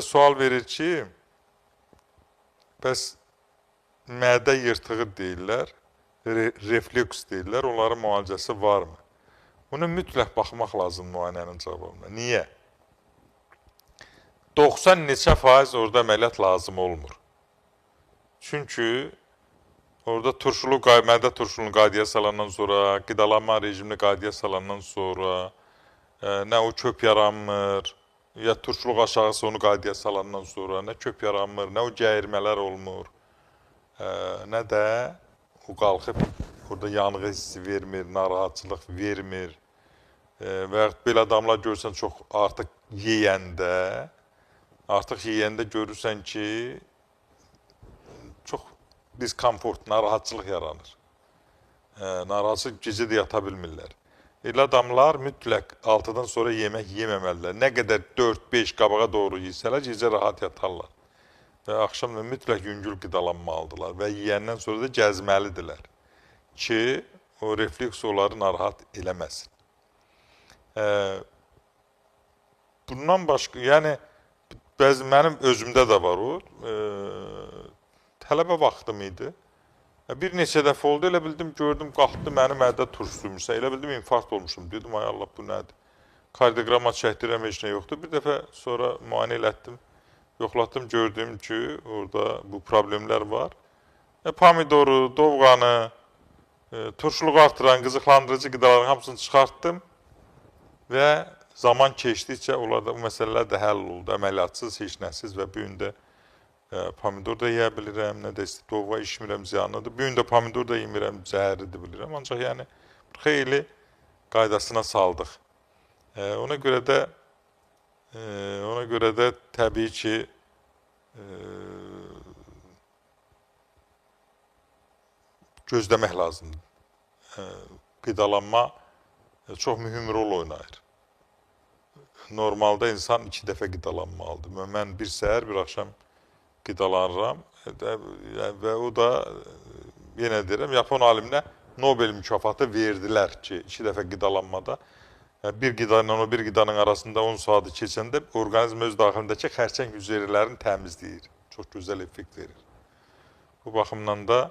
Sual verir ki, bəs mədə yırtığı deyirlər, reflüks deyirlər, onların müalicəsi varmı? Buna mütləq baxmaq lazım müayinənin cavabına. Niyə? 90 neçə faiz orada əməliyyat lazım olmur. Çünki orada mədə turşulu qaydaya salandan sonra, qidalanma rejimini qaydaya salandan sonra, nə o köp yaranmır, ya turşuluq aşağısı onu qaydaya salandan sonra, nə köp yaranmır, nə o gəyirmələr olmur, nə də o qalxıb orada yanğı hissi vermir, narahatçılıq vermir və yaxud belə adamlar görürsən çox artıq yeyəndə görürsən ki, çox diskomfort, narahatçılıq yaranır. Narahatçılıq gecə də yata bilmirlər. Elə adamlar mütləq 6-dan sonra yemək yeməməlidirlər. Nə qədər 4-5 qabağa doğru yiyəsələr, gecə rahat yatarlar. Və axşam da mütləq yüngül qidalanmalıdırlar və yiyəndən sonra da gəzməlidirlər ki, o reflüks onları narahat eləməsin. Bundan başqa, yəni, mənim özümdə də var o, tələbə vaxtım idi. Bir neçə dəfə oldu, elə bildim, gördüm, qalxdı, mənim mədə turşuymuş, elə bildim, infarkt olmuşum. Dedim, ay Allah, bu nədir? Kardioqrama çəkdirəm, heç nə yoxdur. Bir dəfə sonra müayinə elətdim, yoxlatdım, gördüm ki, orada bu problemlər var. Pomidoru, dovğanı, turşuluğu artıran, qızıqlandırıcı qidaların hamısını çıxartdım və zaman keçdikcə onlarda bu məsələlər də həll oldu. Əməliyyatsız, heç nəsiz və bu gün də pomidor da yeyə bilirəm, nə də dovğa içmirəm, ziyanlıdır. Bu gün də pomidor da yemirəm, zəhərlidir bilirəm. Ancaq yəni xeyli qaydasına saldıq. Ona görə də təbii ki, gözləmək lazımdır. Qidalanma çox mühüm rol oynayır. Normalda insan 2 dəfə qidalanmalıdır. Mən bir səhər, bir axşam qidalanıram və o da, yenə deyirəm, Yapon aliminə Nobel mükafatı verdilər ki, 2 dəfə qidalanmada bir qida ilə o bir qidanın arasında 10 saatı keçəndə orqanizm öz daxilindəki xərçəng hüceyrələrini təmizləyir. Çox gözəl effekt verir. Bu baxımdan da